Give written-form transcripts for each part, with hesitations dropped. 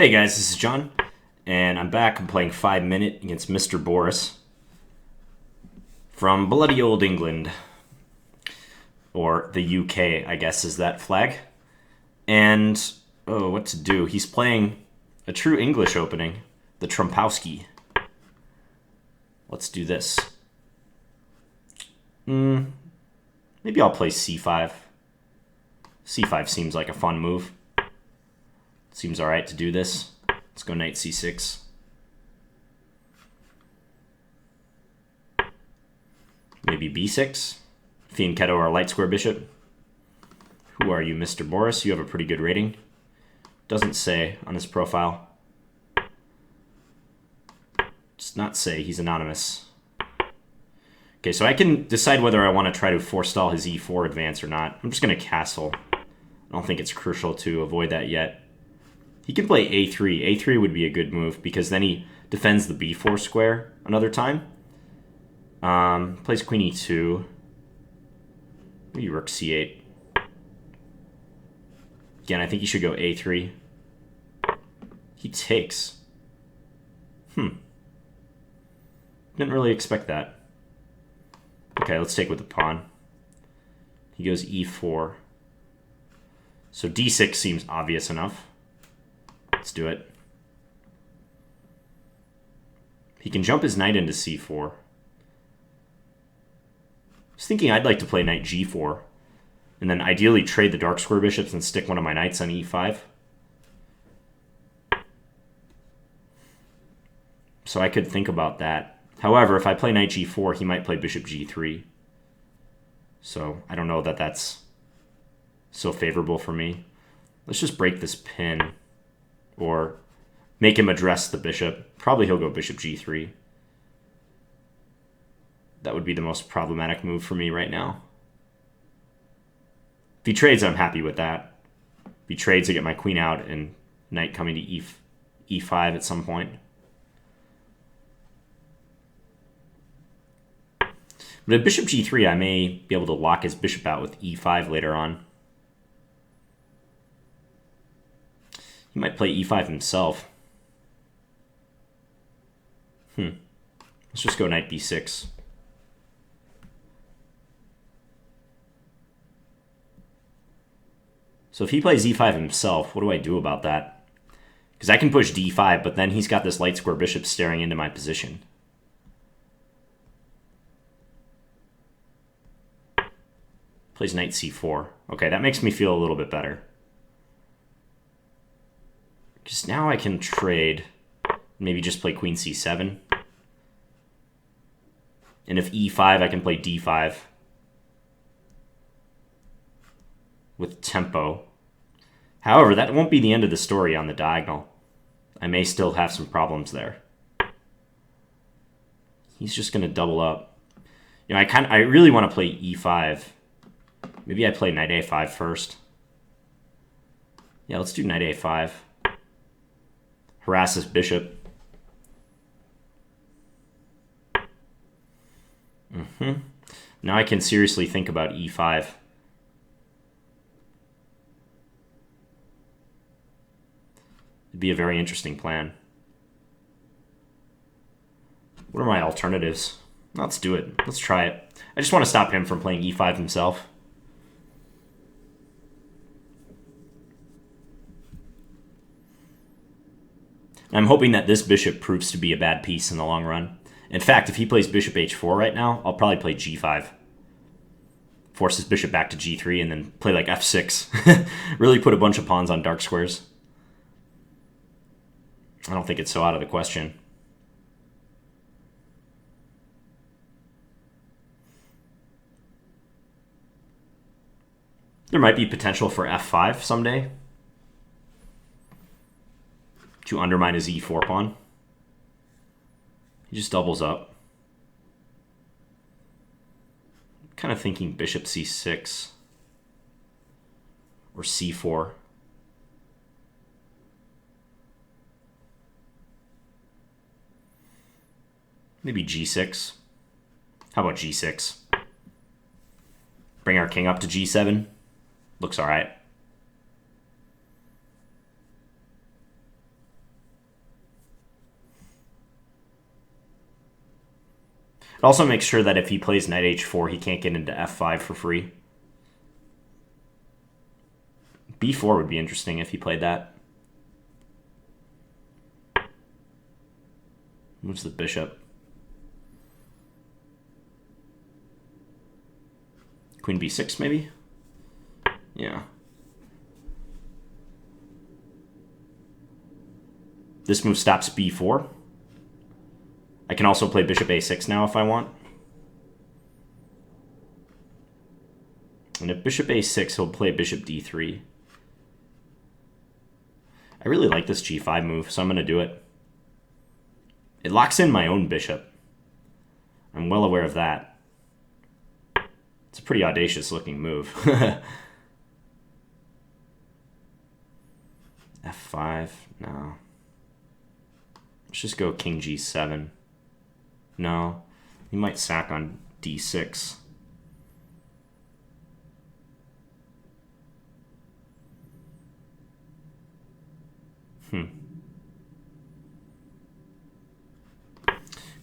Hey guys, this is John, and I'm back. I'm playing 5 Minute against MrBoris from bloody old England, or the UK, I guess is that flag. And, what to do? He's playing a true English opening, the Trompowsky. Let's do this. Maybe I'll play c5. c5 seems like a fun move. Seems alright to do this. Let's go knight c6. Maybe b6. Fianchetto our light square bishop. Who are you, MrBoris? You have a pretty good rating. Doesn't say on his profile. Does not say. He's anonymous. Okay, so I can decide whether I want to try to forestall his e4 advance or not. I'm just going to castle. I don't think it's crucial to avoid that yet. He can play a3. a3 would be a good move because then he defends the b4 square another time. Plays queen e2. Maybe rook c8. Again, I think he should go a3. He takes. Didn't really expect that. Okay, let's take with the pawn. He goes e4. So d6 seems obvious enough. Let's do it. He can jump his knight into c4. I was thinking I'd like to play knight g4, and then ideally trade the dark square bishops and stick one of my knights on e5. So I could think about that. However, if I play knight g4, he might play bishop g3. So I don't know that that's so favorable for me. Let's just break this pin. Or make him address the bishop. Probably he'll go bishop g3. That would be the most problematic move for me right now. If he trades, I'm happy with that. If he trades, I get my queen out and knight coming to e5 at some point. But at bishop g3, I may be able to lock his bishop out with e5 later on. He might play e5 himself. Let's just go knight b6. So if he plays e5 himself, what do I do about that? Because I can push d5, but then he's got this light square bishop staring into my position. Plays knight c4. Okay, that makes me feel a little bit better. Because now I can trade, maybe just play queen c7. And if e5, I can play d5 with tempo. However, that won't be the end of the story on the diagonal. I may still have some problems there. He's just going to double up. You know, I really want to play e5. Maybe I play knight a5 first. Yeah, let's do knight a5. Harass his bishop. Now I can seriously think about e5. It'd be a very interesting plan. What are my alternatives? Let's do it. Let's try it. I just want to stop him from playing e5 himself. I'm hoping that this bishop proves to be a bad piece in the long run. In fact, if he plays bishop h4 right now, I'll probably play g5. Force his bishop back to g3 and then play like f6. Really put a bunch of pawns on dark squares. I don't think it's so out of the question. There might be potential for f5 someday to undermine his e4 pawn. He just doubles up. I'm kind of thinking bishop c6 or c4. Maybe g6. How about g6? Bring our king up to g7. Looks all right. It also makes sure that if he plays knight h4, he can't get into f5 for free. b4 would be interesting if he played that. Moves the bishop. Queen b6 maybe? Yeah. This move stops b4. I can also play bishop a6 now if I want. And if bishop a6, he'll play bishop d3. I really like this g5 move, so I'm going to do it. It locks in my own bishop. I'm well aware of that. It's a pretty audacious looking move. f5, no. Let's just go king g7. No, he might sack on d6.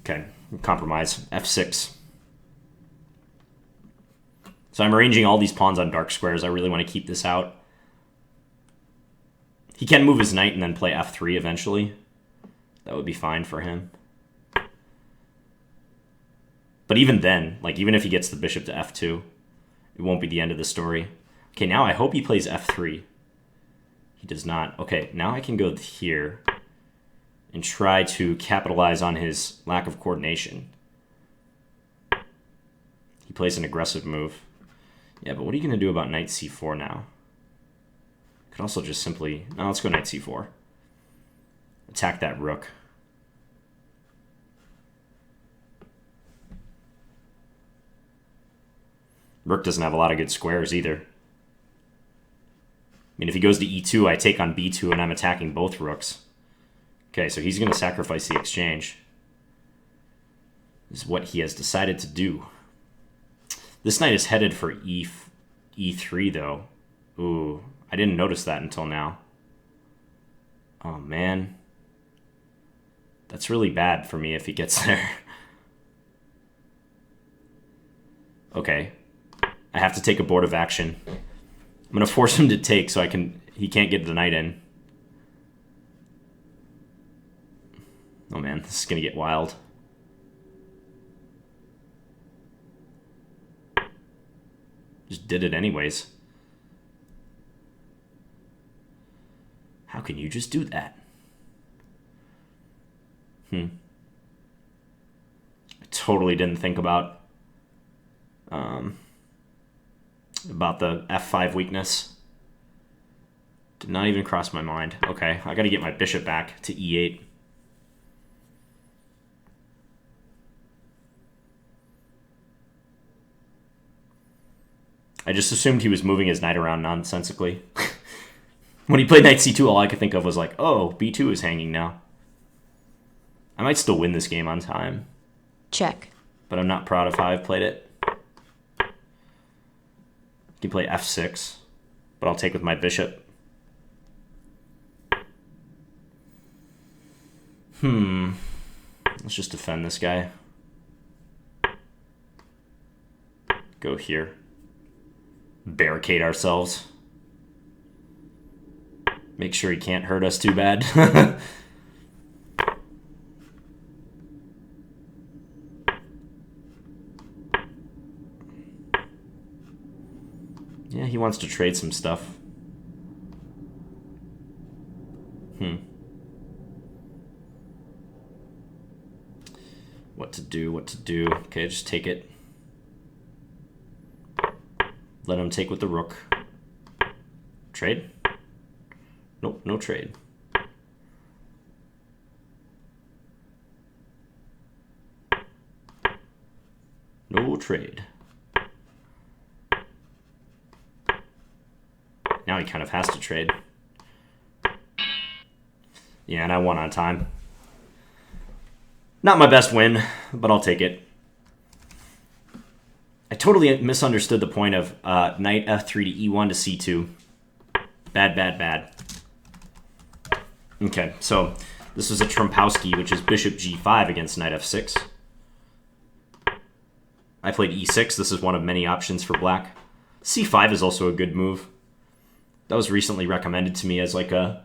Okay, compromise. f6. So I'm arranging all these pawns on dark squares. I really want to keep this out. He can move his knight and then play f3 eventually. That would be fine for him. But even then, like even if he gets the bishop to f2, it won't be the end of the story. Okay, now I hope he plays f3. He does not. Okay, now I can go here and try to capitalize on his lack of coordination. He plays an aggressive move. Yeah, but what are you going to do about knight c4 now? Could also just simply... No, let's go knight c4. Attack that rook. Rook doesn't have a lot of good squares either. I mean, if he goes to e2, I take on b2, and I'm attacking both rooks. Okay, so he's going to sacrifice the exchange. This is what he has decided to do. This knight is headed for e3, though. Ooh, I didn't notice that until now. Oh, man. That's really bad for me if he gets there. Okay. I have to take abortive action. I'm going to force him to take so he can't get the knight in. Oh man, this is going to get wild. Just did it anyways. How can you just do that? I totally didn't think about the f5 weakness. Did not even cross my mind. Okay, I got to get my bishop back to e8. I just assumed he was moving his knight around nonsensically. When he played knight c2, all I could think of was like, oh, b2 is hanging now. I might still win this game on time. Check. But I'm not proud of how I've played it. You can play f6, but I'll take with my bishop. Let's just defend this guy. Go here. Barricade ourselves. Make sure he can't hurt us too bad. Yeah, he wants to trade some stuff. What to do. Okay, just take it. Let him take with the rook. Trade? Nope, no trade. No trade. Now he kind of has to trade. Yeah, and I won on time. Not my best win, but I'll take it. I totally misunderstood the point of knight f3 to e1 to c2. Bad. Okay, so this is a Trompowsky, which is bishop g5 against knight f6. played e6. This is one of many options for black. c5 is also a good move. That was recently recommended to me as like a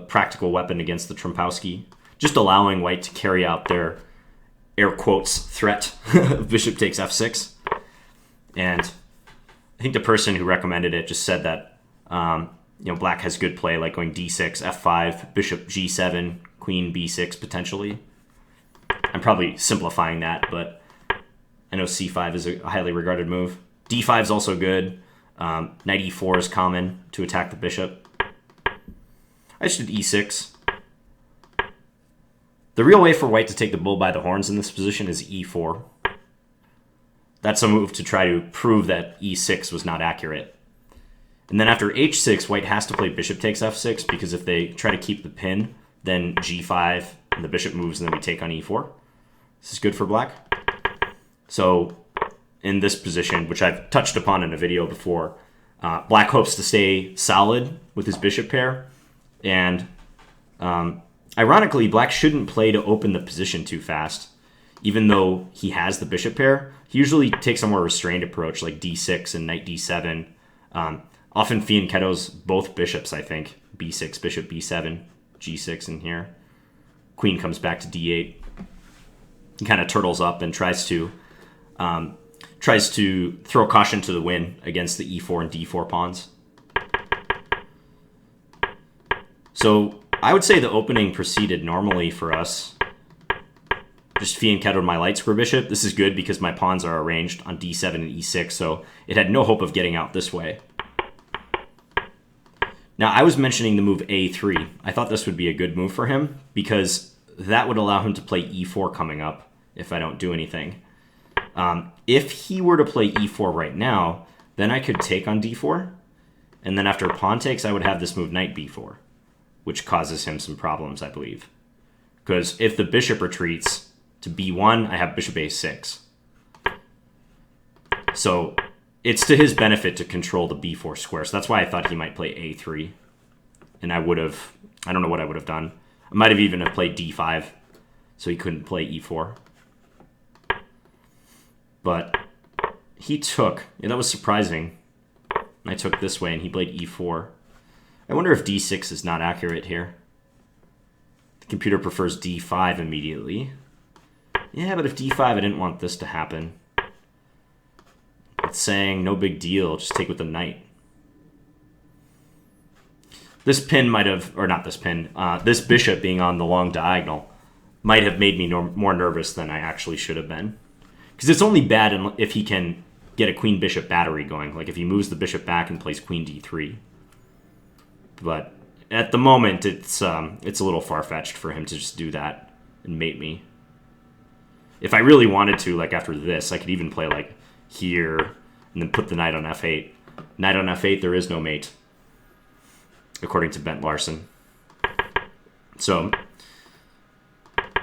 practical weapon against the Trompowsky. Just allowing white to carry out their air quotes threat of bishop takes f6. And I think the person who recommended it just said that black has good play, like going d6, f5, bishop g7, queen b6 potentially. I'm probably simplifying that, but I know c5 is a highly regarded move. d5 is also good. Knight e4 is common to attack the bishop. I just did e6. The real way for white to take the bull by the horns in this position is e4. That's a move to try to prove that e6 was not accurate. And then after h6, white has to play bishop takes f6, because if they try to keep the pin, then g5, and the bishop moves, and then we take on e4. This is good for black. So in this position, which I've touched upon in a video before, black hopes to stay solid with his bishop pair. And ironically, black shouldn't play to open the position too fast. Even though he has the bishop pair, he usually takes a more restrained approach, like d6 and knight d7. Often fianchettos both bishops, I think. b6, bishop b7, g6 in here. Queen comes back to d8. He kind of turtles up and tries to throw caution to the wind against the e4 and d4 pawns. So I would say the opening proceeded normally for us. Just fianchettoed my light square bishop. This is good because my pawns are arranged on d7 and e6, so it had no hope of getting out this way. Now, I was mentioning the move a3. I thought this would be a good move for him because that would allow him to play e4 coming up if I don't do anything. If he were to play e4 right now, then I could take on d4, and then after pawn takes, I would have this move knight b4, which causes him some problems, I believe. Because if the bishop retreats to b1, I have bishop a6. So it's to his benefit to control the b4 square. So that's why I thought he might play a3. And I don't know what I would have done. I might have even have played d5, so he couldn't play e4. But he took. Yeah, that was surprising. I took this way, and he played e4. I wonder if d6 is not accurate here. The computer prefers d5 immediately. Yeah, but if d5, I didn't want this to happen. It's saying, no big deal, just take with the knight. This pin might have, or not this pin, this bishop being on the long diagonal might have made me more nervous than I actually should have been. Because it's only bad if he can get a queen-bishop battery going, like if he moves the bishop back and plays queen d3. But at the moment, it's a little far-fetched for him to just do that and mate me. If I really wanted to, like after this, I could even play like here and then put the knight on f8. Knight on f8, there is no mate, according to Bent Larson. So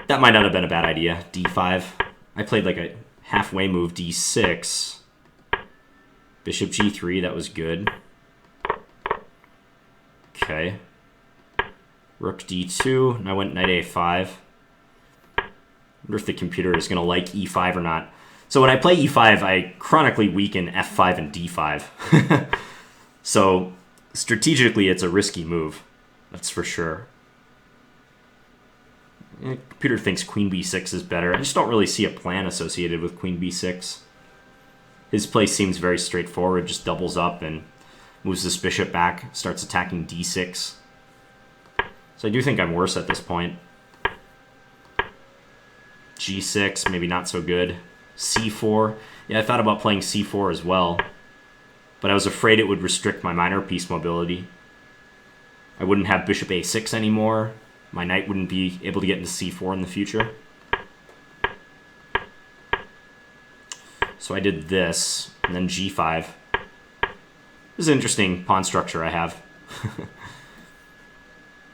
that might not have been a bad idea. d5. I played like a halfway move, d6. Bishop g3, that was good. Okay. Rook d2, and I went knight a5. I wonder if the computer is going to like e5 or not. So when I play e5, I chronically weaken f5 and d5. So strategically, it's a risky move. That's for sure. The computer thinks queen b6 is better. I just don't really see a plan associated with queen b6. His play seems very straightforward. Just doubles up and moves this bishop back. Starts attacking d6. So I do think I'm worse at this point. g6, maybe not so good. c4. Yeah, I thought about playing c4 as well, but I was afraid it would restrict my minor piece mobility. I wouldn't have bishop a6 anymore. My knight wouldn't be able to get into c4 in the future. So I did this, and then g5. This is an interesting pawn structure I have.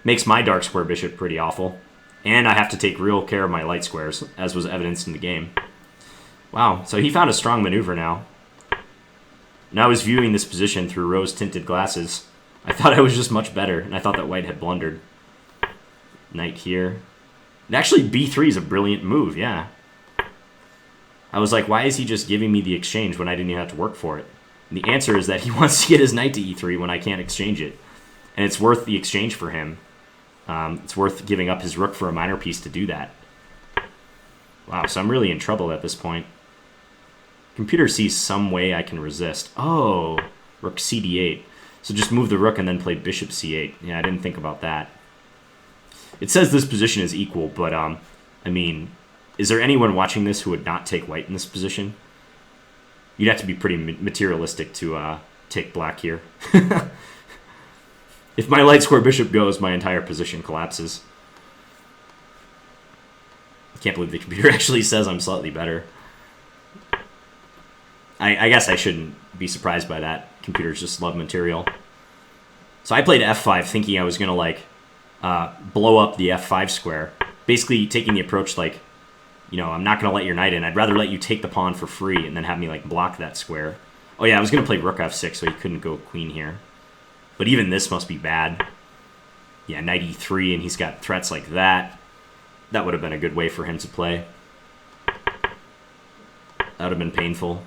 Makes my dark square bishop pretty awful. And I have to take real care of my light squares, as was evidenced in the game. Wow, so he found a strong maneuver now. Now I was viewing this position through rose-tinted glasses. I thought I was just much better, and I thought that white had blundered. Knight here. And actually, b3 is a brilliant move, yeah. I was like, why is he just giving me the exchange when I didn't even have to work for it? And the answer is that he wants to get his knight to e3 when I can't exchange it. And it's worth the exchange for him. It's worth giving up his rook for a minor piece to do that. Wow, so I'm really in trouble at this point. Computer sees some way I can resist. Oh, rook cd8. So just move the rook and then play bishop c8. Yeah, I didn't think about that. It says this position is equal, but, I mean, is there anyone watching this who would not take white in this position? You'd have to be pretty materialistic to take black here. If my light square bishop goes, my entire position collapses. I can't believe the computer actually says I'm slightly better. I guess I shouldn't be surprised by that. Computers just love material. So I played f5 thinking I was going to, like, blow up the f5 square. Basically taking the approach like, you know, I'm not going to let your knight in. I'd rather let you take the pawn for free and then have me, like, block that square. Oh, yeah, I was going to play rook f6, so he couldn't go queen here. But even this must be bad. Yeah, knight e3, and he's got threats like that. That would have been a good way for him to play. That would have been painful.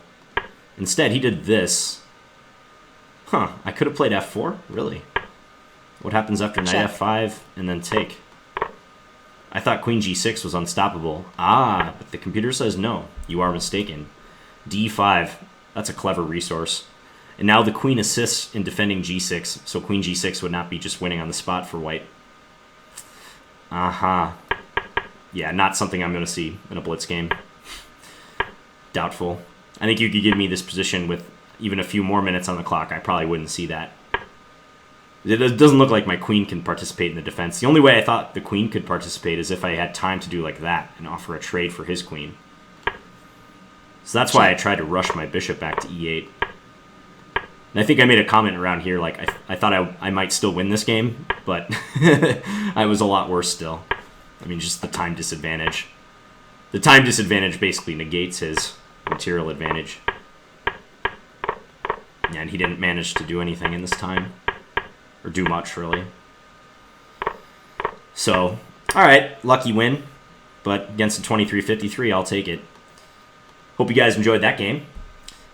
Instead, he did this. Huh, I could have played f4? Really? What happens after knight f5 and then take? I thought queen g6 was unstoppable. Ah, but the computer says no. You are mistaken. d5. That's a clever resource. And now the queen assists in defending g6, so queen g6 would not be just winning on the spot for white. Aha. Yeah, not something I'm going to see in a blitz game. Doubtful. I think you could give me this position with even a few more minutes on the clock. I probably wouldn't see that. It doesn't look like my queen can participate in the defense. The only way I thought the queen could participate is if I had time to do like that and offer a trade for his queen. So that's why I tried to rush my bishop back to e8. And I think I made a comment around here, like, I thought I might still win this game, but I was a lot worse still. I mean, just the time disadvantage. The time disadvantage basically negates his material advantage. Yeah, and he didn't manage to do anything in this time. Or do much, really. So, alright, lucky win. But against a 23-53, I'll take it. Hope you guys enjoyed that game.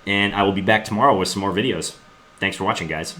And I will be back tomorrow with some more videos. Thanks for watching, guys.